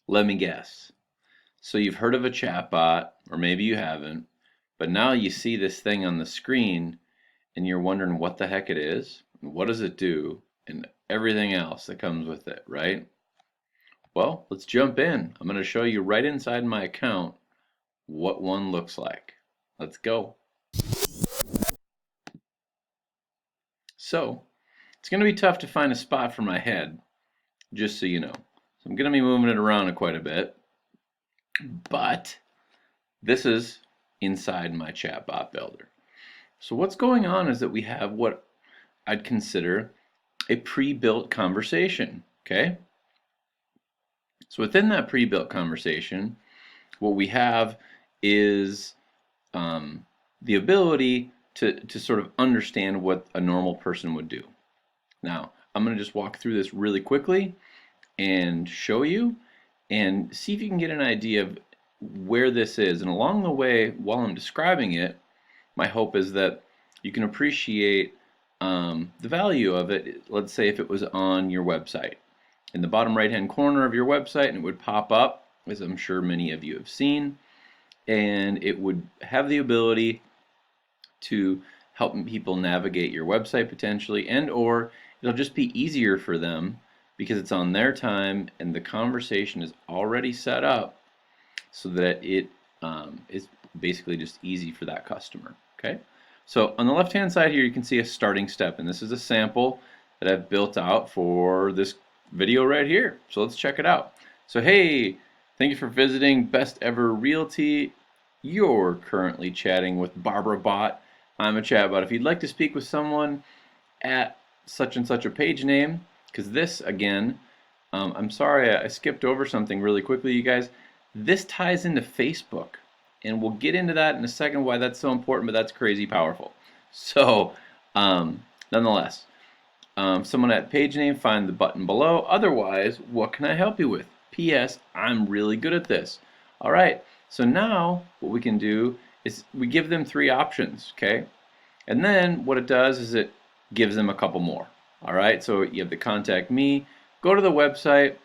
Let me guess. So you've heard of a chatbot, or maybe you haven't, but now you see this thing on the screen and you're wondering what the heck it is, and what does it do, and everything else that comes with it, right? Well, let's jump in. I'm going to show you right inside my account what one looks like. Let's go. So, it's going to be tough to find a spot for my head, just so you know. So I'm going to be moving it around quite a bit, but this is inside my chatbot builder. So what's going on is that we have what I'd consider a pre-built conversation, okay? So within that pre-built conversation, what we have is the ability to sort of understand what a normal person would do. Now, I'm going to just walk through this really quickly and show you and see if you can get an idea of where this is. And along the way, while I'm describing it, my hope is that you can appreciate the value of it. Let's say if it was on your website. In the bottom right hand corner of your website, and it would pop up, as I'm sure many of you have seen, and it would have the ability to help people navigate your website potentially, and or it'll just be easier for them because it's on their time and the conversation is already set up so that it is basically just easy for that customer. Okay, so on the left hand side here you can see a starting step, and this is a sample that I've built out for this video right here. So let's check it out. So hey, thank you for visiting Best Ever Realty. You're currently chatting with Barbara Bot. I'm a chatbot. If you'd like to speak with someone at such and such a page name, because this again, I'm sorry I skipped over something really quickly, you guys. This ties into Facebook, and we'll get into that in a second why that's so important, but that's crazy powerful. So nonetheless, someone at page name, find the button below. Otherwise, what can I help you with? P.S. I'm really good at this. All right, so now what we can do is we give them 3 options, okay? And then what it does is it gives them a couple more. All right, so you have the contact me, go to the website,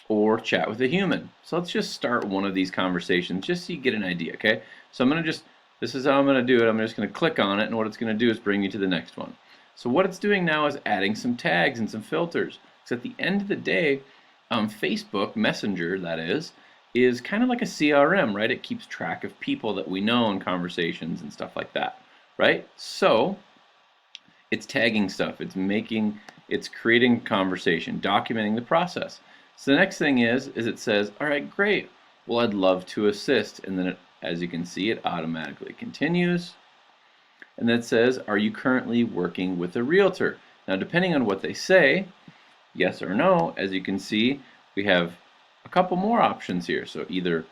or chat with a human. So let's just start one of these conversations just so you get an idea, okay? So I'm going to this is how I'm going to do it. I'm just going to click on it, and what it's going to do is bring you to the next one. So what it's doing now is adding some tags and some filters. Because at the end of the day, Facebook Messenger, that is kind of like a CRM, right? It keeps track of people that we know in conversations and stuff like that, right? So it's tagging stuff. It's creating conversation, documenting the process. So the next thing is it says, all right, great. Well, I'd love to assist. And then as you can see, it automatically continues. And then it says, are you currently working with a realtor? Now, depending on what they say, yes or no, as you can see, we have a couple more options here. So either,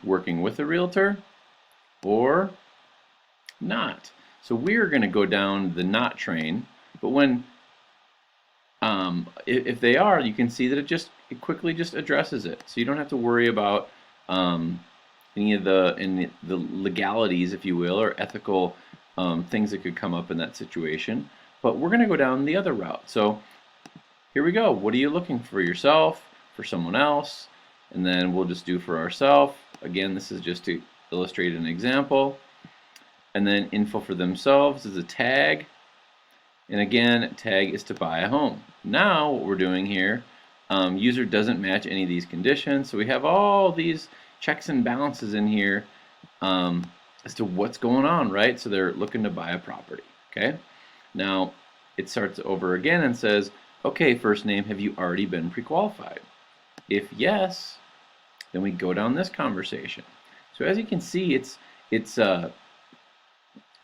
working with a realtor or not. So we're going to go down the not train, but when if they are, you can see that it quickly just addresses it. So you don't have to worry about any of the legalities, if you will, or ethical things that could come up in that situation. But we're going to go down the other route. So here we go. What are you looking for yourself, for someone else? And then we'll just do for ourselves. Again, this is just to illustrate an example. And then info for themselves is a tag. And again, tag is to buy a home. Now what we're doing here, user doesn't match any of these conditions. So we have all these checks and balances in here as to what's going on, right? So they're looking to buy a property, okay? Now it starts over again and says, okay, first name, have you already been pre-qualified? If yes, then we go down this conversation. So as you can see, it's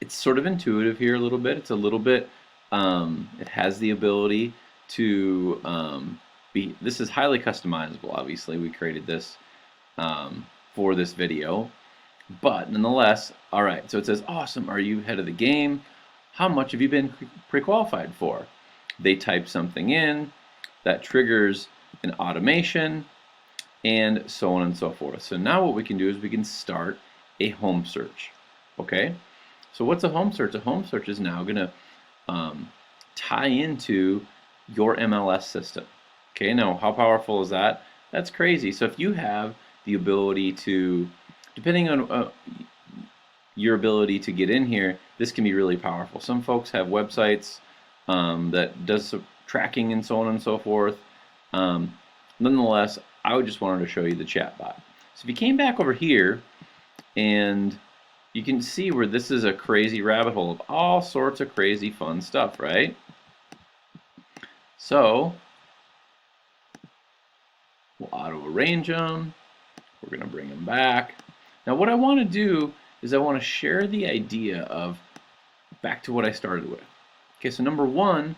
sort of intuitive here a little bit. It's a little bit, it has the ability to this is highly customizable, obviously. We created this for this video, but nonetheless, all right, so it says, awesome, are you ahead of the game? How much have you been pre-qualified for? They type something in that triggers an automation and so on and so forth. So now what we can do is we can start a home search, okay? So what's a home search? A home search is now going to tie into your MLS system. Okay, now how powerful is that? That's crazy. So if you have the ability to, depending on your ability to get in here, this can be really powerful. Some folks have websites that does some tracking and so on and so forth. Nonetheless, I just wanted to show you the chatbot. So if you came back over here, and you can see where this is a crazy rabbit hole of all sorts of crazy fun stuff, right? So we'll auto arrange them. We're going to bring them back. Now what I want to do is I want to share the idea of back to what I started with. Okay, so number one,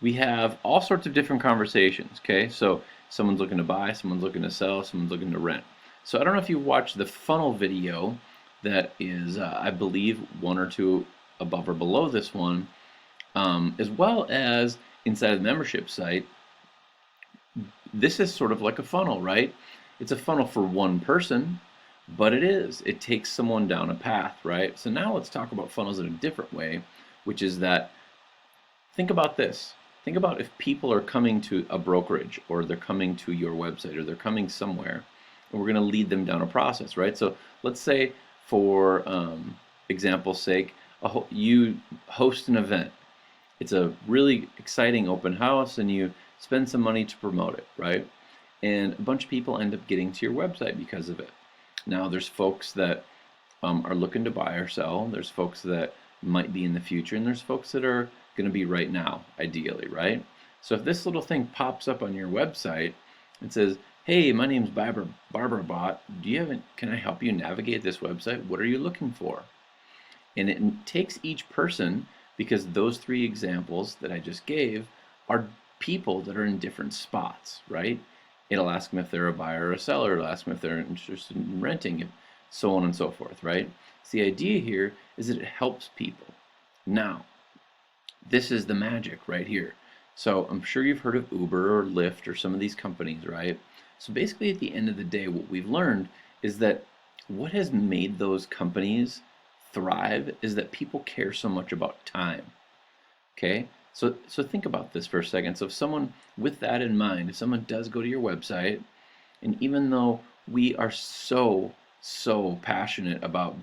we have all sorts of different conversations. Okay, so someone's looking to buy, someone's looking to sell, someone's looking to rent. So I don't know if you've watched the funnel video that is, I believe, one or two above or below this one, as well as inside of the membership site. This is sort of like a funnel, right? It's a funnel for one person, but it takes someone down a path, right? So now let's talk about funnels in a different way, which is that, think about this. Think about if people are coming to a brokerage, or they're coming to your website, or they're coming somewhere, and we're going to lead them down a process, right? So let's say, for example's sake, you host an event. It's a really exciting open house, and you spend some money to promote it, right? And a bunch of people end up getting to your website because of it. Now there's folks that are looking to buy or sell. There's folks that might be in the future, and there's folks that are going to be right now, ideally, right? So if this little thing pops up on your website and says, "Hey, my name's Barbara Bot. Can I help you navigate this website? What are you looking for?" And it takes each person, because those three examples that I just gave are people that are in different spots, right? It'll ask them if they're a buyer or a seller. It'll ask them if they're interested in renting, so on and so forth, right? So the idea here is that it helps people. Now, this is the magic right here. So I'm sure you've heard of Uber or Lyft or some of these companies, right? So basically at the end of the day, what we've learned is that what has made those companies thrive is that people care so much about time. Okay, so think about this for a second. So if someone, with that in mind, if someone does go to your website, and even though we are so passionate about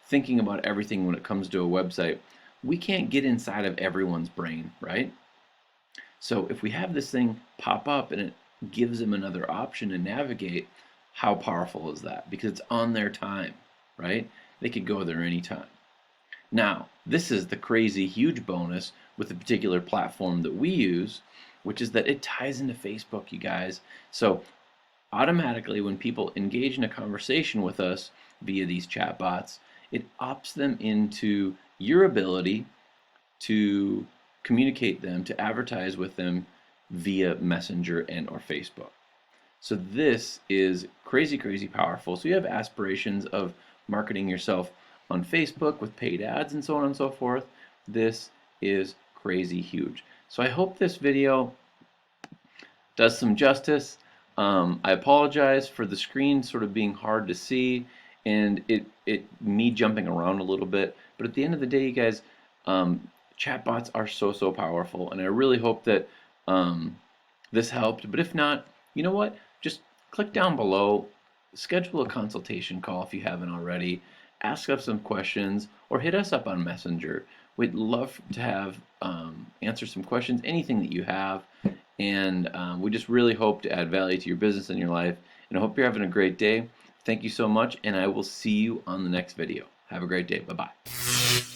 thinking about everything when it comes to a website, we can't get inside of everyone's brain, right? So if we have this thing pop up and it gives them another option to navigate, how powerful is that? Because it's on their time, right? They could go there anytime. Now, this is the crazy huge bonus with the particular platform that we use, which is that it ties into Facebook, you guys. So automatically, when people engage in a conversation with us via these chatbots, it opts them into your ability to communicate them, to advertise with them via Messenger and or Facebook. So this is crazy powerful. So you have aspirations of marketing yourself on Facebook with paid ads and so on and so forth. This is crazy huge. So I hope this video does some justice. I apologize for the screen sort of being hard to see and me jumping around a little bit, but at the end of the day, you guys, chatbots are so powerful, and I really hope that this helped. But if not, you know what? Just click down below, schedule a consultation call if you haven't already, ask us some questions, or hit us up on Messenger. We'd love to have answer some questions, anything that you have, and we just really hope to add value to your business and your life. And I hope you're having a great day. Thank you so much, and I will see you on the next video. Have a great day. Bye-bye.